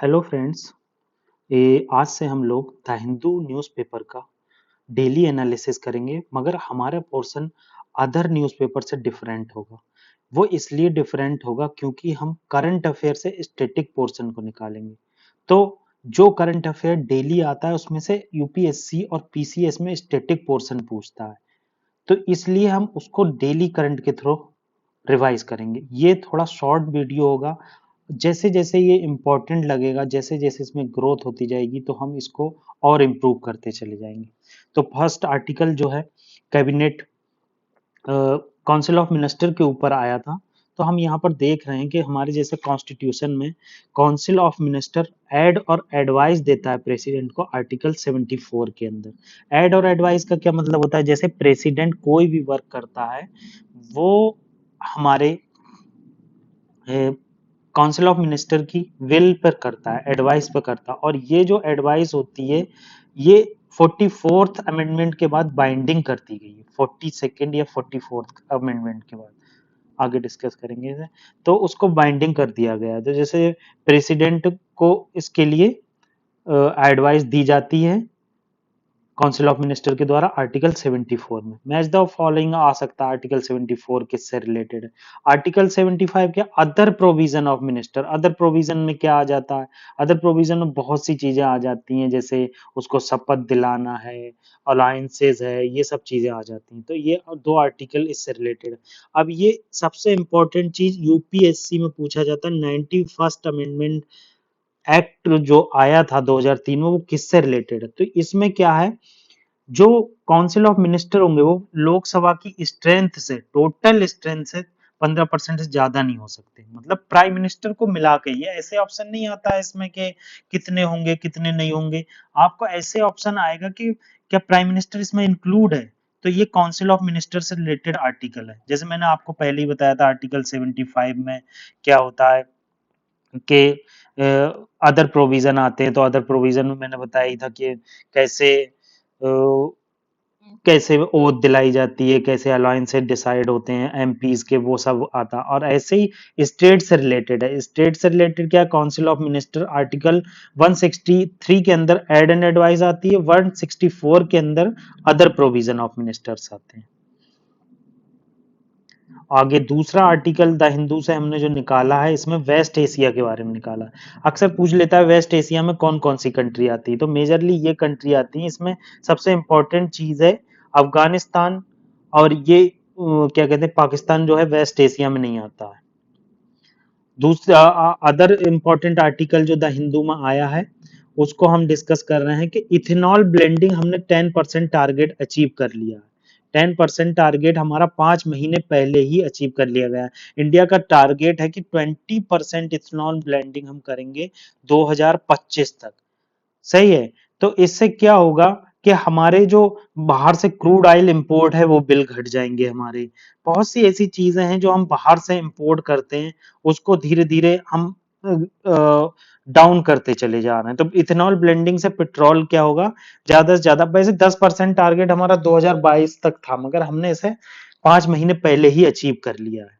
Hello friends. ये आज से हम लोग द हिंदू न्यूज़पेपर का डेली एनालिसिस करेंगे, मगर हमारा पोर्शन अदर न्यूज़पेपर से डिफरेंट होगा। वो इसलिए डिफरेंट होगा क्योंकि हम करंट अफेयर से स्टैटिक पोर्शन को निकालेंगे। तो जो करंट अफेयर डेली आता है उसमें से यूपीएससी और पीसीएस में स्टैटिक पोर्शन पूछता है, तो इसलिए हम उसको डेली करंट के थ्रू रिवाइज करेंगे। ये थोड़ा शॉर्ट वीडियो होगा। जैसे जैसे ये इम्पोर्टेंट लगेगा, जैसे जैसे इसमें ग्रोथ होती जाएगी, तो हम इसको और इम्प्रूव करते चले जाएंगे। तो फर्स्ट आर्टिकल जो है कैबिनेट काउंसिल ऑफ मिनिस्टर के ऊपर आया था। तो हम यहाँ पर देख रहे हैं कि हमारे जैसे कॉन्स्टिट्यूशन में काउंसिल ऑफ मिनिस्टर एड और एडवाइस देता है प्रेसिडेंट को आर्टिकल 74 के अंदर। एड और एडवाइस का क्या मतलब होता है? जैसे प्रेसिडेंट कोई भी वर्क करता है वो हमारे काउंसिल ऑफ मिनिस्टर की विल पर करता है, एडवाइस पर करता है। और ये जो एडवाइस होती है ये 44th अमेंडमेंट के बाद बाइंडिंग कर दी गई है। 42nd या 44th अमेंडमेंट के बाद आगे डिस्कस करेंगे इसे। तो उसको बाइंडिंग कर दिया गया है। तो जैसे प्रेसिडेंट को इसके लिए एडवाइस दी जाती है काउंसिल ऑफ मिनिस्टर के द्वारा आर्टिकल 74 में। मैच द फॉलोइंग आ सकता है। आर्टिकल 74 किससे रिलेटेड है? आर्टिकल 75 क्या? Other provision of minister. Other provision में क्या आ जाता है? अदर प्रोविजन में बहुत सी चीजें आ जाती हैं, जैसे उसको शपथ दिलाना है, अलायंसेज है, ये सब चीजें आ जाती हैं। तो ये दो आर्टिकल इससे रिलेटेड है। अब ये सबसे इंपॉर्टेंट चीज यूपीएससी में पूछा जाता है, 91st अमेंडमेंट एक्ट जो आया था 2003 में, वो किससे रिलेटेड है? तो इसमें क्या है, जो काउंसिल ऑफ मिनिस्टर होंगे वो लोकसभा की स्ट्रेंथ से, टोटल स्ट्रेंथ से 15% से ज्यादा नहीं हो सकते। मतलब प्राइम मिनिस्टर को मिला के, ये ऐसे ऑप्शन नहीं आता है इसमें कि कितने होंगे कितने नहीं होंगे। आपको ऐसे ऑप्शन आएगा कि क्या प्राइम मिनिस्टर इसमें इंक्लूड है। तो ये काउंसिल ऑफ मिनिस्टर से रिलेटेड आर्टिकल है। जैसे मैंने आपको पहले ही बताया था आर्टिकल 75 में क्या होता है कि अदर प्रोविजन आते हैं। तो अदर प्रोविजन में मैंने बताया ही था कि कैसे कैसे ओथ दिलाई जाती है, कैसे अलायंसेस डिसाइड होते हैं एमपीज के, वो सब आता। और ऐसे ही स्टेट से रिलेटेड है। स्टेट से रिलेटेड क्या? काउंसिल ऑफ मिनिस्टर आर्टिकल 163 के अंदर एड एंड एडवाइस आती है, 164 के अंदर अदर प्रोविजन ऑफ मिनिस्टर्स आते हैं। आगे दूसरा आर्टिकल द हिंदू से हमने जो निकाला है, इसमें वेस्ट एशिया के बारे में निकाला है। अक्सर पूछ लेता है वेस्ट एशिया में कौन कौन सी कंट्री आती है। तो मेजरली ये कंट्री आती है। इसमें सबसे इंपॉर्टेंट चीज है अफगानिस्तान, और ये क्या कहते हैं, पाकिस्तान जो है वेस्ट एशिया में नहीं आता है। दूसरा अदर इंपॉर्टेंट आर्टिकल जो द हिंदू में आया है उसको हम डिस्कस कर रहे हैं कि इथेनॉल ब्लेंडिंग हमने 10% टारगेट अचीव कर लिया है। 10% टारगेट हमारा 5 महीने पहले ही अचीव कर लिया गया है। इंडिया का टारगेट है कि 20% इथेनॉल ब्लेंडिंग हम करेंगे 2025 तक। सही है। तो इससे क्या होगा कि हमारे जो बाहर से क्रूड ऑयल इंपोर्ट है वो बिल घट जाएंगे हमारे। बहुत सी ऐसी चीजें हैं जो हम बाहर से इंपोर्ट करते हैं, उसको धीरे धीरे हम डाउन करते चले जा रहे हैं। तो इथेनॉल ब्लेंडिंग से पेट्रोल क्या होगा, ज्यादा से ज्यादा, वैसे 10% टारगेट हमारा 2022 तक था, मगर हमने इसे 5 महीने पहले ही अचीव कर लिया है।